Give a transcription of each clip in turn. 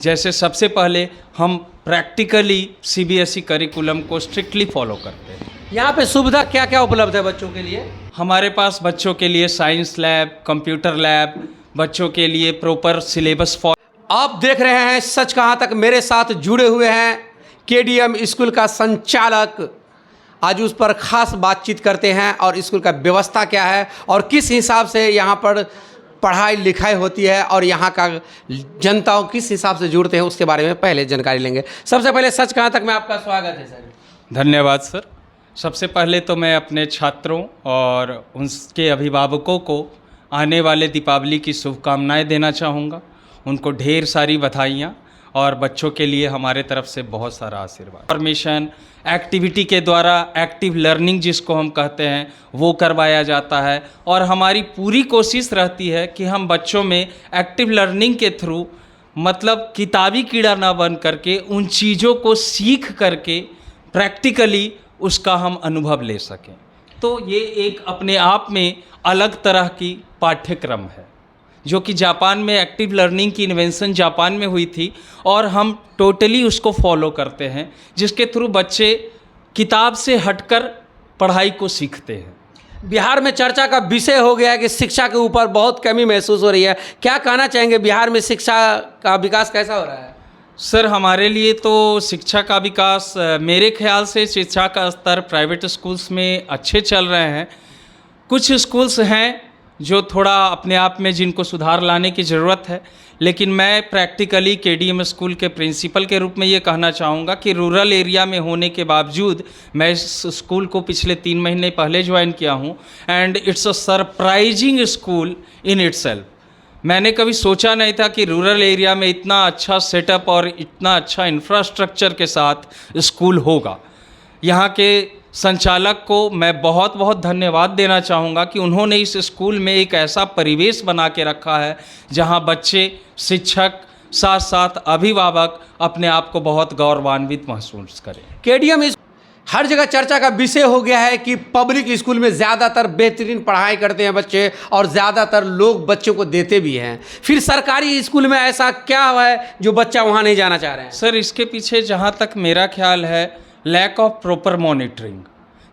जैसे सबसे पहले हम प्रैक्टिकली सीबीएसई करिकुलम को स्ट्रिक्टली फॉलो करते हैं। यहाँ पे सुविधा क्या क्या उपलब्ध है बच्चों के लिए? हमारे पास बच्चों के लिए साइंस लैब, कंप्यूटर लैब, बच्चों के लिए प्रॉपर सिलेबस फॉर। आप देख रहे हैं सच कहाँ तक, मेरे साथ जुड़े हुए हैं केडीएम स्कूल का संचालक। आज उस पर खास बातचीत करते हैं और स्कूल का व्यवस्था क्या है और किस हिसाब से यहाँ पर पढ़ाई लिखाई होती है और यहाँ का जनताओं किस हिसाब से जुड़ते हैं उसके बारे में पहले जानकारी लेंगे। सबसे पहले सच कहाँ तक में आपका स्वागत है सर। धन्यवाद सर। सबसे पहले तो मैं अपने छात्रों और उनके अभिभावकों को आने वाले दीपावली की शुभकामनाएं देना चाहूँगा। उनको ढेर सारी बधाइयाँ और बच्चों के लिए हमारे तरफ से बहुत सारा आशीर्वाद। फॉर्मेशन एक्टिविटी के द्वारा एक्टिव लर्निंग जिसको हम कहते हैं वो करवाया जाता है और हमारी पूरी कोशिश रहती है कि हम बच्चों में एक्टिव लर्निंग के थ्रू मतलब किताबी कीड़ा ना बन करके उन चीज़ों को सीख करके प्रैक्टिकली उसका हम अनुभव ले सकें। तो ये एक अपने आप में अलग तरह की पाठ्यक्रम है जो कि जापान में एक्टिव लर्निंग की इन्वेंशन जापान में हुई थी और हम टोटली उसको फॉलो करते हैं, जिसके थ्रू बच्चे किताब से हटकर पढ़ाई को सीखते हैं। बिहार में चर्चा का विषय हो गया है कि शिक्षा के ऊपर बहुत कमी महसूस हो रही है। क्या कहना चाहेंगे, बिहार में शिक्षा का विकास कैसा हो रहा है? सर, हमारे लिए तो शिक्षा का विकास मेरे ख्याल से शिक्षा का स्तर प्राइवेट स्कूल्स में अच्छे चल रहे हैं। कुछ स्कूल्स हैं जो थोड़ा अपने आप में जिनको सुधार लाने की ज़रूरत है, लेकिन मैं प्रैक्टिकली केडीएम स्कूल के प्रिंसिपल के रूप में ये कहना चाहूँगा कि रूरल एरिया में होने के बावजूद मैं इस स्कूल को पिछले 3 महीने पहले ज्वाइन किया हूँ and it's a surprising school in itself. मैंने कभी सोचा नहीं था कि रूरल एरिया में इतना अच्छा सेटअप और इतना अच्छा इंफ्रास्ट्रक्चर के साथ स्कूल होगा। यहाँ के संचालक को मैं बहुत बहुत धन्यवाद देना चाहूँगा कि उन्होंने इस स्कूल में एक ऐसा परिवेश बना के रखा है जहाँ बच्चे, शिक्षक, साथ साथ अभिभावक अपने आप को बहुत गौरवान्वित महसूस करें। केडीएम हर जगह चर्चा का विषय हो गया है कि पब्लिक स्कूल में ज़्यादातर बेहतरीन पढ़ाई करते हैं बच्चे और ज़्यादातर लोग बच्चों को देते भी हैं। फिर सरकारी स्कूल में ऐसा क्या है जो बच्चा वहाँ नहीं जाना चाह रहे हैं? सर, इसके पीछे जहाँ तक मेरा ख्याल है लैक ऑफ प्रॉपर मॉनिटरिंग।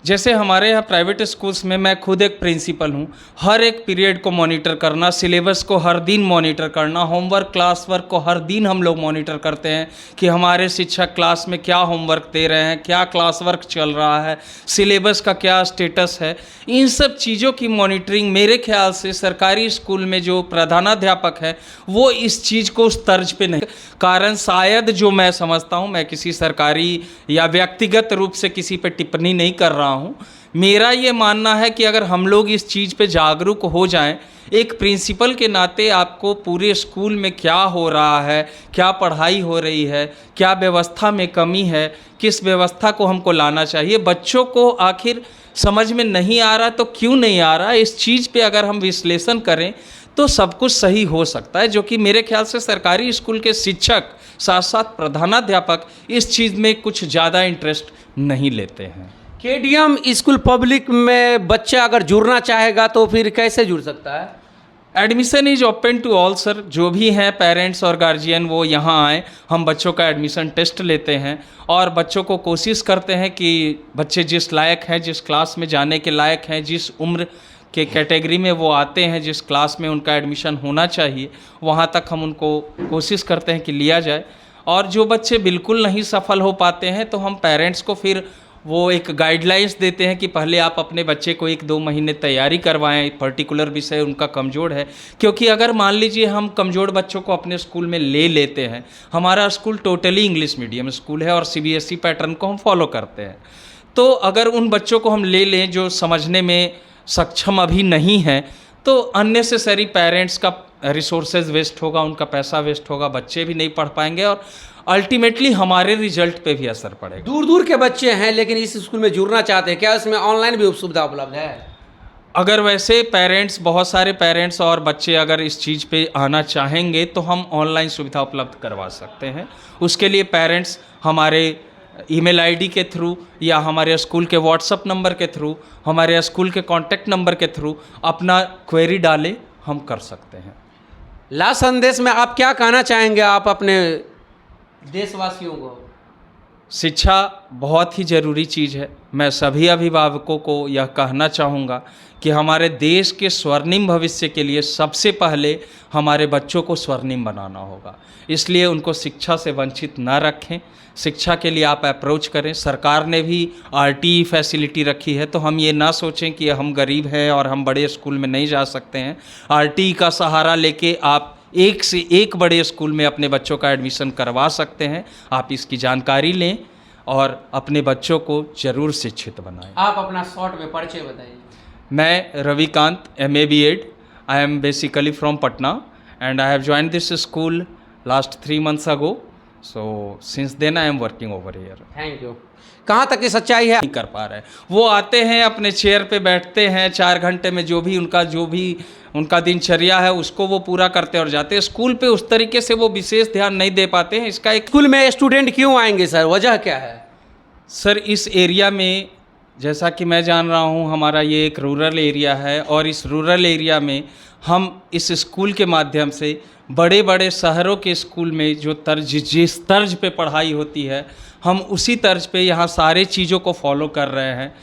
जैसे हमारे यहाँ प्राइवेट स्कूल्स में मैं खुद एक प्रिंसिपल हूँ, हर एक पीरियड को मॉनिटर करना, सिलेबस को हर दिन मॉनिटर करना, होमवर्क क्लास वर्क को हर दिन हम लोग मॉनिटर करते हैं कि हमारे शिक्षक क्लास में क्या होमवर्क दे रहे हैं, क्या क्लास वर्क चल रहा है, सिलेबस का क्या स्टेटस है। इन सब चीज़ों की मॉनिटरिंग मेरे ख्याल से सरकारी स्कूल में जो प्रधानाध्यापक है वो इस चीज़ को उस तर्ज पे नहीं, कारण शायद जो मैं समझता हूँ, मैं किसी सरकारी या व्यक्तिगत रूप से किसी पे टिप्पणी नहीं कर रहा हूँ, मेरा ये मानना है कि अगर हम लोग इस चीज़ पे जागरूक हो जाएं, एक प्रिंसिपल के नाते आपको पूरे स्कूल में क्या हो रहा है, क्या पढ़ाई हो रही है, क्या व्यवस्था में कमी है, किस व्यवस्था को हमको लाना चाहिए, बच्चों को आखिर समझ में नहीं आ रहा तो क्यों नहीं आ रहा, इस चीज़ पे अगर हम विश्लेषण करें तो सब कुछ सही हो सकता है, जो कि मेरे ख्याल से सरकारी स्कूल के शिक्षक साथ साथ प्रधानाध्यापक इस चीज़ में कुछ ज़्यादा इंटरेस्ट नहीं लेते हैं। केडीएम स्कूल पब्लिक में बच्चा अगर जुड़ना चाहेगा तो फिर कैसे जुड़ सकता है? Admission is open to all sir. जो भी हैं पेरेंट्स और गार्जियन वो यहाँ आएँ, हम बच्चों का एडमिशन टेस्ट लेते हैं और बच्चों को कोशिश करते हैं कि बच्चे जिस लायक हैं, जिस क्लास में जाने के लायक हैं, जिस उम्र के कैटेगरी में वो आते हैं, जिस क्लास में उनका एडमिशन होना चाहिए, वहाँ तक हम उनको कोशिश करते हैं कि लिया जाए। और जो बच्चे बिल्कुल नहीं सफल हो पाते हैं तो हम पेरेंट्स को फिर वो एक गाइडलाइंस देते हैं कि पहले आप अपने बच्चे को 1-2 महीने तैयारी करवाएं, पर्टिकुलर विषय उनका कमज़ोर है। क्योंकि अगर मान लीजिए हम कमज़ोर बच्चों को अपने स्कूल में ले लेते हैं, हमारा school totally English medium school है और सीबीएसई पैटर्न को हम फॉलो करते हैं, तो अगर उन बच्चों को हम ले लें जो समझने में सक्षम अभी नहीं हैं, तो अननेसेसरी पेरेंट्स का रिसोर्सेज वेस्ट होगा, उनका पैसा वेस्ट होगा, बच्चे भी नहीं पढ़ पाएंगे और अल्टीमेटली हमारे रिजल्ट पे भी असर पड़ेगा। दूर दूर के बच्चे हैं लेकिन इस स्कूल में जुड़ना चाहते हैं, क्या इसमें ऑनलाइन भी सुविधा उपलब्ध है? अगर वैसे पेरेंट्स, बहुत सारे पेरेंट्स और बच्चे अगर इस चीज़ पे आना चाहेंगे तो हम ऑनलाइन सुविधा उपलब्ध करवा सकते हैं। उसके लिए पेरेंट्स हमारे ईमेल आईडी के थ्रू या हमारे स्कूल के व्हाट्सएप नंबर के थ्रू, हमारे स्कूल के कॉन्टैक्ट नंबर के थ्रू अपना क्वेरी डालें, हम कर सकते हैं। लास्ट संदेश में आप क्या कहना चाहेंगे आप अपने देशवासियों को? शिक्षा बहुत ही ज़रूरी चीज़ है। मैं सभी अभिभावकों को यह कहना चाहूँगा कि हमारे देश के स्वर्णिम भविष्य के लिए सबसे पहले हमारे बच्चों को स्वर्णिम बनाना होगा, इसलिए उनको शिक्षा से वंचित ना रखें। शिक्षा के लिए आप अप्रोच करें। सरकार ने भी आरटीई फैसिलिटी रखी है, तो हम ये ना सोचें कि हम गरीब हैं और हम बड़े स्कूल में नहीं जा सकते हैं। आरटीई का सहारा लेके आप एक से एक बड़े स्कूल में अपने बच्चों का एडमिशन करवा सकते हैं। आप इसकी जानकारी लें और अपने बच्चों को ज़रूर शिक्षित बनाएं। आप अपना शॉर्ट में परिचय बताइए। मैं Ravikant, MA B.Ed। I am basically from Patna and I have joined this school last 3 months ago. So since then I am working over here. Thank you. कहाँ तक की सच्चाई है? नहीं कर पा रहे हैं। वो आते हैं, अपने चेयर पे बैठते हैं, 4 घंटे में जो भी उनका दिनचर्या है उसको वो पूरा करते और जाते हैं। स्कूल पे उस तरीके से वो विशेष ध्यान नहीं दे पाते हैं। इसका एक स्कूल में स्टूडेंट क्यों आएंगे सर, वजह क्या है? सर, इस एरिया में जैसा कि मैं जान रहा हूँ, हमारा ये एक रूरल एरिया है और इस रूरल एरिया में हम इस स्कूल के माध्यम से बड़े बड़े शहरों के स्कूल में जिस तर्ज पे पढ़ाई होती है, हम उसी तर्ज पे यहाँ सारे चीज़ों को फॉलो कर रहे हैं।